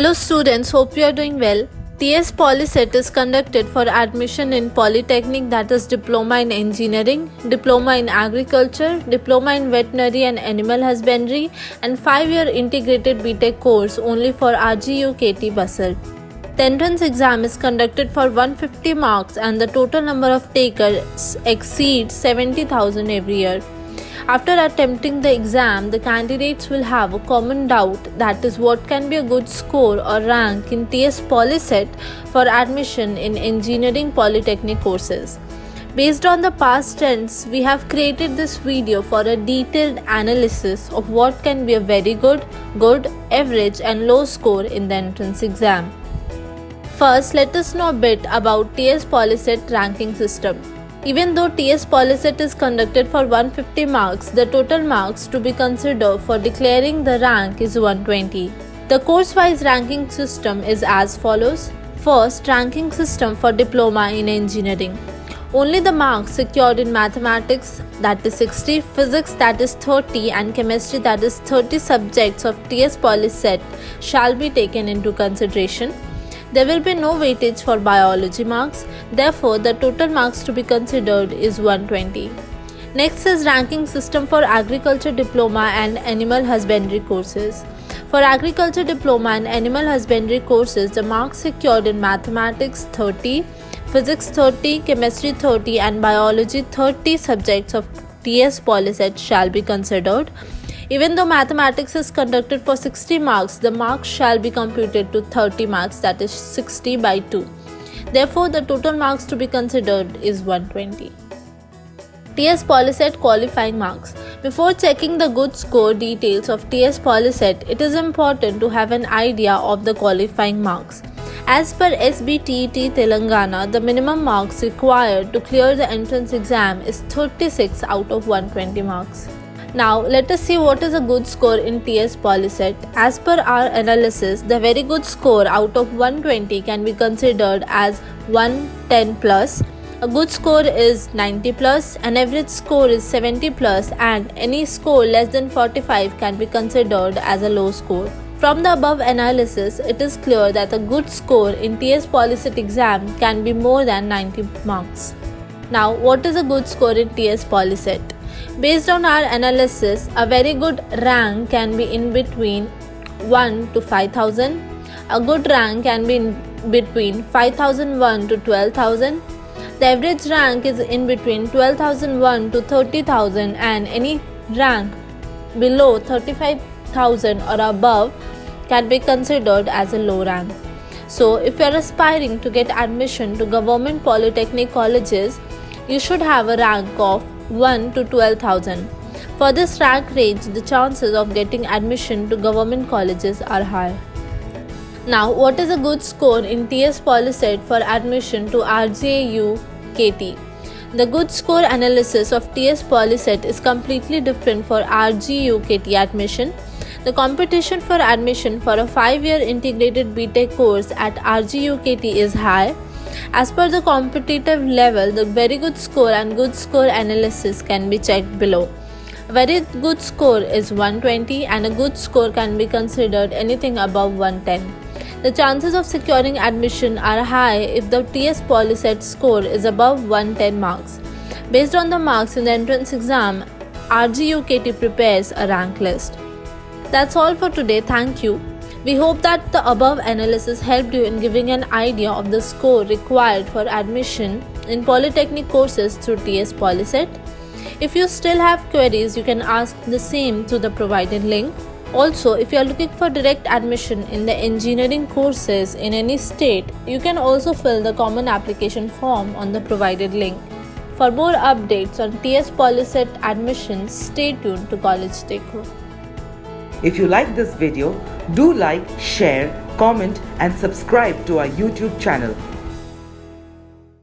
Hello students, hope you are doing well. TS Polyset is conducted for admission in Polytechnic, that is Diploma in Engineering, Diploma in Agriculture, Diploma in Veterinary and Animal Husbandry and 5-year integrated BTech course only for RGU KT Basalt. The entrance exam is conducted for 150 marks and the total number of takers exceeds 70,000 every year. After attempting the exam, the candidates will have a common doubt, that is what can be a good score or rank in TS Polyset for admission in engineering polytechnic courses. Based on the past trends, we have created this video for a detailed analysis of what can be a very good, average and low score in the entrance exam. First, let us know a bit about TS Polyset ranking system. Even though TS Polyset is conducted for 150 marks, the total marks to be considered for declaring the rank is 120. The course-wise ranking system is as follows. First, ranking system for Diploma in Engineering. Only the marks secured in Mathematics, that is 60, Physics, that is 30 and Chemistry, that is 30 subjects of TS Polyset shall be taken into consideration. There will be no weightage for biology marks, therefore the total marks to be considered is 120. Next is ranking system for Agriculture Diploma and Animal Husbandry courses. For Agriculture Diploma and Animal Husbandry courses, the marks secured in Mathematics 30, Physics 30, Chemistry 30 and Biology 30 subjects of TS Polyset shall be considered. Even though mathematics is conducted for 60 marks, the marks shall be computed to 30 marks, that is 60 by 2. Therefore, the total marks to be considered is 120. TS Polyset qualifying marks. Before checking the good score details of TS Polyset, it is important to have an idea of the qualifying marks. As per SBTET Telangana, the minimum marks required to clear the entrance exam is 36 out of 120 marks. Now, let us see what is a good score in TS Polyset. As per our analysis, the very good score out of 120 can be considered as 110 plus. A good score is 90 plus, an average score is 70 plus, and any score less than 45 can be considered as a low score. From the above analysis, it is clear that a good score in TS Polyset exam can be more than 90 marks. Now, what is a good score in TS Polyset? Based on our analysis, a very good rank can be in between 1 to 5000. A good rank can be in between 5001 to 12000. The average rank is in between 12001 to 30000, and any rank below 35000 or above can be considered as a low rank. So, if you are aspiring to get admission to government polytechnic colleges, you should have a rank of 1 to 12,000. For this rank range, the chances of getting admission to government colleges are high. Now, what is a good score in TS Polyset for admission to RGU KT? The good score analysis of TS Polyset is completely different for RGU KT admission. The competition for admission for a 5-year integrated BTech course at RGU KT is high. As per the competitive level, the very good score and good score analysis can be checked below. A very good score is 120 and a good score can be considered anything above 110. The chances of securing admission are high if the TS Polyset score is above 110 marks. Based on the marks in the entrance exam, RGU KT prepares a rank list. That's all for today. Thank you. We hope that the above analysis helped you in giving an idea of the score required for admission in polytechnic courses through TS Polyset. If you still have queries, you can ask the same through the provided link. Also, if you are looking for direct admission in the engineering courses in any state, you can also fill the common application form on the provided link. For more updates on TS Polyset admissions, stay tuned to College Dekho. If you like this video, do like, share, comment and subscribe to our YouTube channel.